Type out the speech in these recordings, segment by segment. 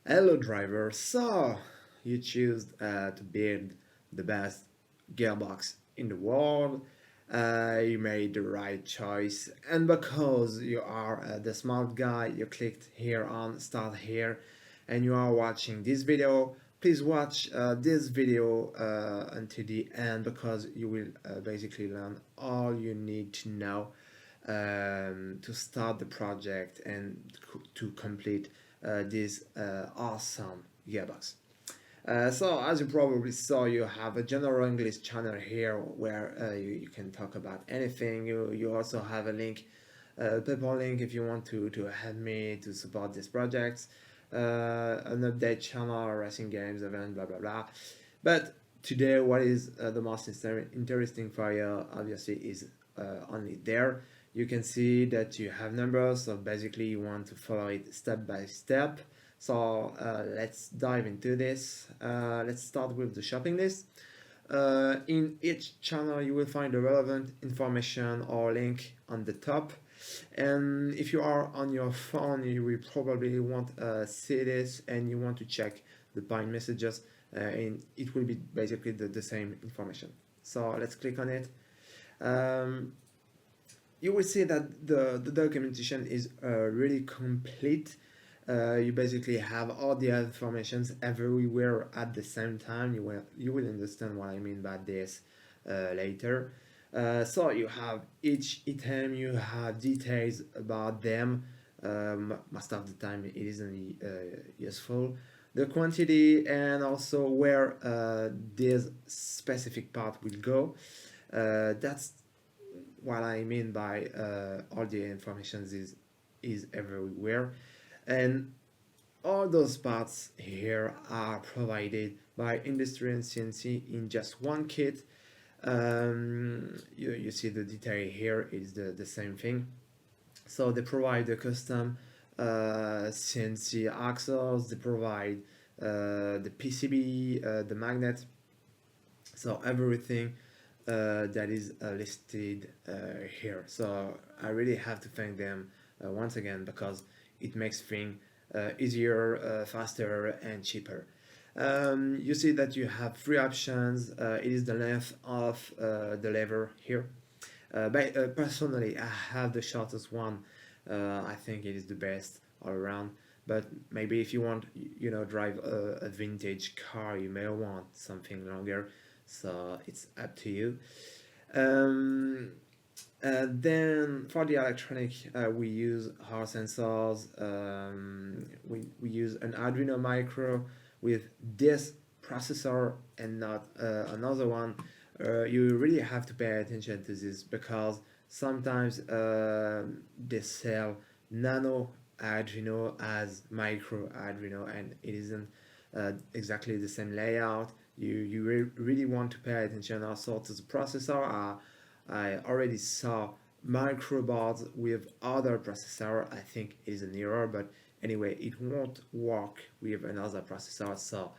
Hello driver, so you choose to build the best gearbox in the world. You made the right choice, and because you are the smart guy, you clicked here on start here, and you are watching this video. Please watch this video until the end because you will basically learn all you need to know to start the project and to complete this awesome gearbox. So as you probably saw, you have a general English channel here where you can talk about anything. You also have a link, PayPal link if you want to help me to support this project, an update channel, racing games, event, blah blah blah. But today, what is the most interesting for you, obviously, is only there. You can see that you have numbers, so basically you want to follow it step by step. So let's dive into this. Let's start with the shopping list. In each channel, you will find the relevant information or link on the top. And if you are on your phone, you will probably want to see this and you want to check the bind messages, and it will be basically the same information. So let's click on it. Um, you will see that the documentation is really complete. You basically have all the informations everywhere at the same time. You will understand what I mean by this later. So you have each item, you have details about them. Most of the time it isn't useful. The quantity and also where this specific part will go. That's what I mean by all the information is everywhere, and all those parts here are provided by industry and CNC in just one kit. You see the detail here is the same thing. So they provide the custom CNC axles, they provide the PCB, the magnet, so everything that is listed here. So I really have to thank them once again because it makes things easier, faster, and cheaper. You see that you have three options. It is the length of the lever here. Personally, I have the shortest one. I think it is the best all around. But maybe if you want, drive a vintage car, you may want something longer. So it's up to you. Um, then for the electronic, we use our sensors. We use an Arduino Micro with this processor and not another one. You really have to pay attention to this because sometimes they sell nano Arduino as micro Arduino and it isn't exactly the same layout. You really want to pay attention also to the processor. I already saw microboards with other processor. I think it is an error, but anyway, it won't work with another processor. So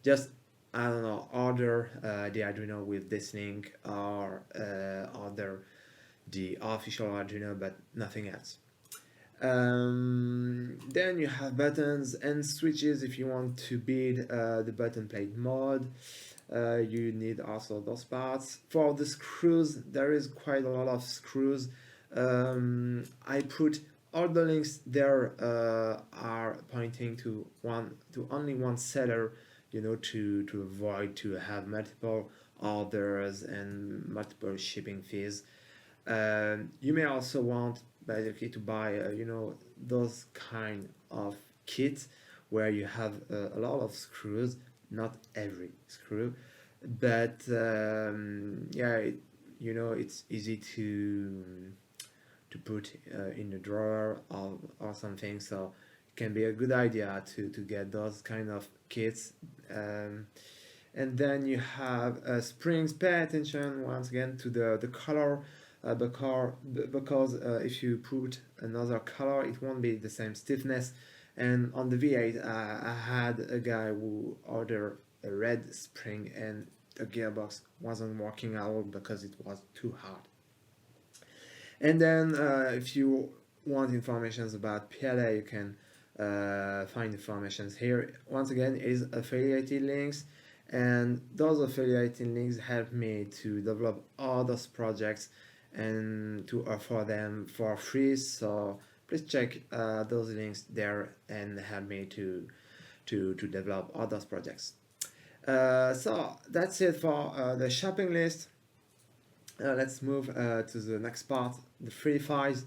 just I don't know, order the Arduino with this link or order the official Arduino, but nothing else. Then you have buttons and switches if you want to build the button plate mode. You need also those parts. For the screws, there is quite a lot of screws. I put all the links there are pointing to only one seller, to avoid to have multiple orders and multiple shipping fees. You may also want basically to buy those kind of kits where you have a lot of screws, not every screw, but yeah, it's easy to put in a drawer or something, so it can be a good idea to get those kind of kits. And then you have springs. Pay attention once again to the color, because if you put another color it won't be the same stiffness. And on the V8 I had a guy who ordered a red spring and the gearbox wasn't working at all because it was too hard. And then if you want information about PLA, you can find informations here. Once again, it is affiliated links, and those affiliated links help me to develop all those projects and to offer them for free. So please check those links there and help me to develop all those projects. So that's it for the shopping list. Let's move to the next part, the free files.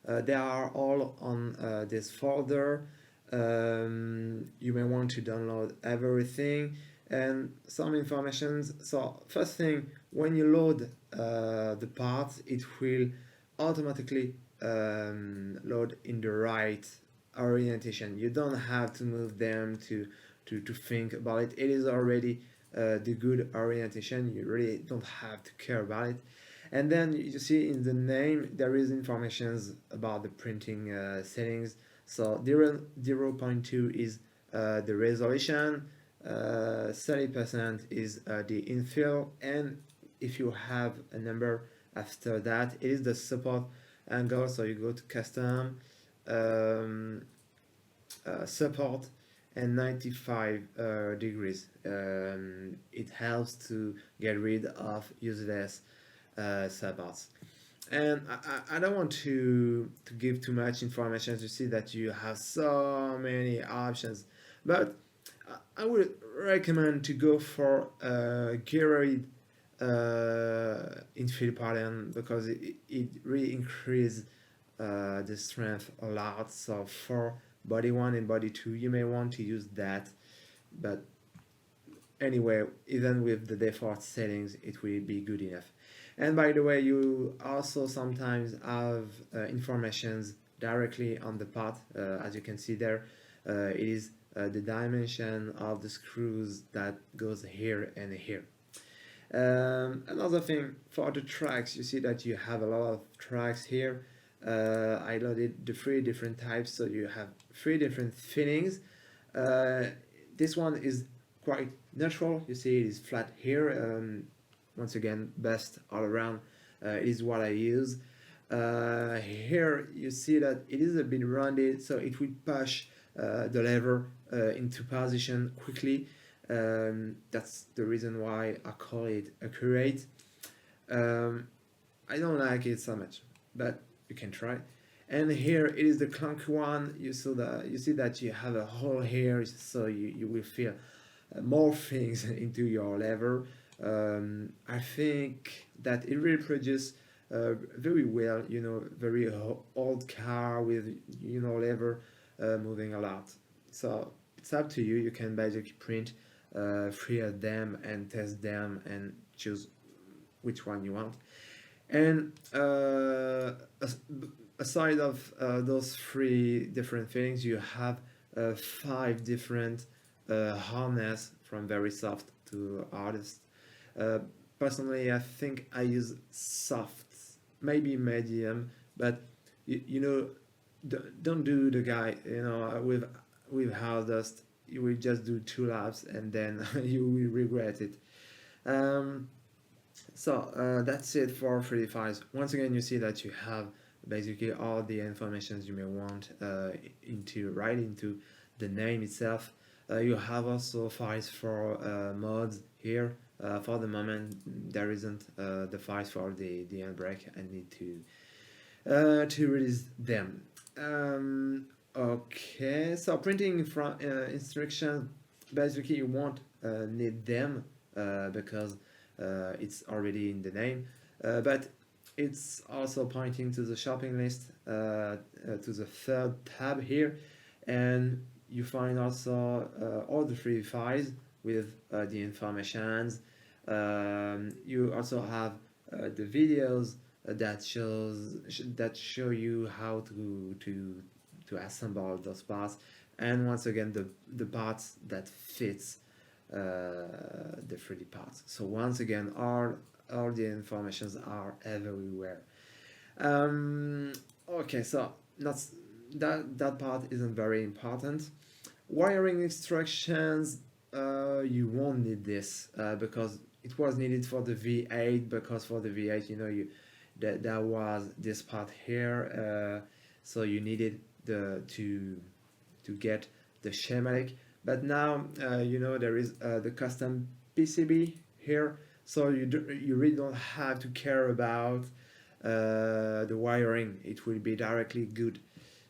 They are all on this folder. You may want to download everything and some informations. So first thing, when you load the parts, it will automatically load in the right orientation. You don't have to move them to think about it. It is already the good orientation. You really don't have to care about it. And then you see in the name there is informations about the printing settings. So 0.2 is the resolution, 30% is the infill, and if you have a number after that, it is the support angle. So you go to custom, support, and 95 degrees. It helps to get rid of useless supports. And I don't want to give too much information to see that you have so many options, but I would recommend to go for geared infill pattern because it really increases the strength a lot. So for body 1 and body 2 you may want to use that, but anyway, even with the default settings it will be good enough. And by the way, you also sometimes have informations directly on the part. As you can see there, it is the dimension of the screws that goes here and here. Another thing, for the tracks, you see that you have a lot of tracks here. I loaded the 3 different types, so you have 3 different fittings. This one is quite natural. You see it is flat here. Once again, best all around is what I use. Here you see that it is a bit rounded, so it will push the lever into position quickly. That's the reason why I call it accurate. I don't like it so much, but you can try. And here it is the clunky one. You see that you have a hole here, so you will feel more things into your lever. I think that it really produces very well, very old car with, lever moving a lot. So it's up to you. You can basically print 3 of them and test them and choose which one you want. And aside of those 3 different things, you have 5 different harness from very soft to hardest. Personally, I think I use soft, maybe medium, but don't do the guy with hard dust. You will just do 2 laps and then you will regret it. So that's it for 3D files. Once again, you see that you have basically all the information you may want right into the name itself. You have also files for mods here. For the moment, there isn't the files for the handbrake. I need to release them. Okay, so printing instructions, basically you won't need them because it's already in the name, but it's also pointing to the shopping list, to the 3rd tab here, and you find also all the free files with the informations. You also have the videos that show you how to assemble those parts, and once again the parts that fits the 3D parts. So once again, all the informations are everywhere. Okay, so that part isn't very important. Wiring instructions, you won't need this because it was needed for the V8, because for the V8 there was this part here, so you needed to to get the schematic. But now there is the custom PCB here, so you really don't have to care about the wiring. It will be directly good.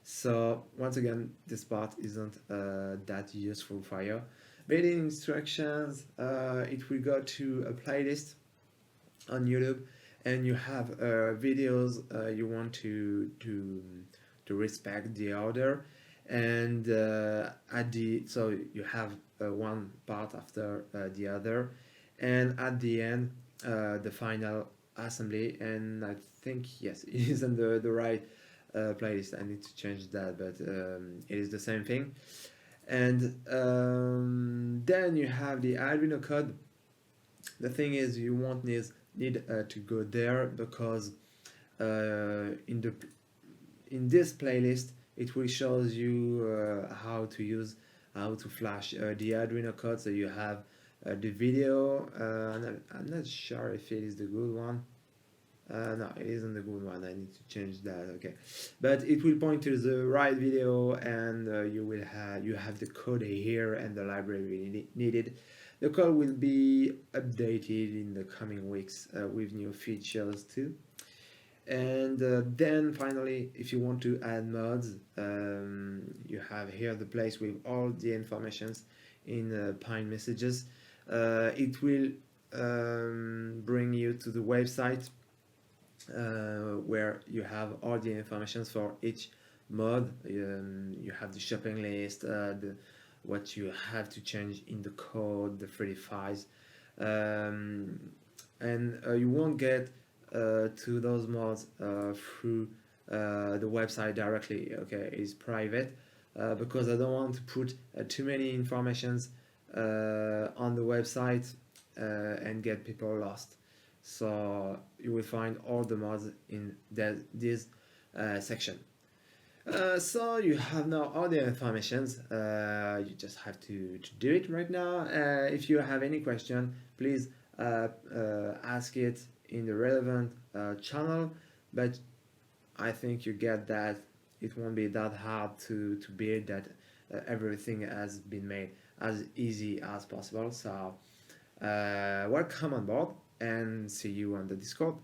So once again, this part isn't that useful for you. Building instructions, it will go to a playlist on YouTube, and you have videos you want to respect the order, and at the so you have one part after the other, and at the end the final assembly. And I think yes, it is in the right playlist. I need to change that, but it is the same thing. And then you have the Arduino code. The thing is, you won't need to go there, because in this playlist it will shows you how to flash the Arduino code. So you have the video. I'm not sure if it is the good one. No, it isn't the good one. I need to change that. Okay, but it will point to the right video, and you have the code here and the library needed. The code will be updated in the coming weeks with new features too. And then finally, if you want to add mods, you have here the place with all the informations in Pine messages. It will bring you to the website where you have all the information for each mod. You have the shopping list, what you have to change in the code, the 3D files, and you won't get to those mods through the website directly. Okay, it's private because I don't want to put too many informations on the website and get people lost. So you will find all the mods in this section. So you have now all the informations. You just have to do it right now. If you have any question, please ask it in the relevant channel. But I think you get that it won't be that hard to build, that everything has been made as easy as possible. So welcome on board, and see you on the Discord.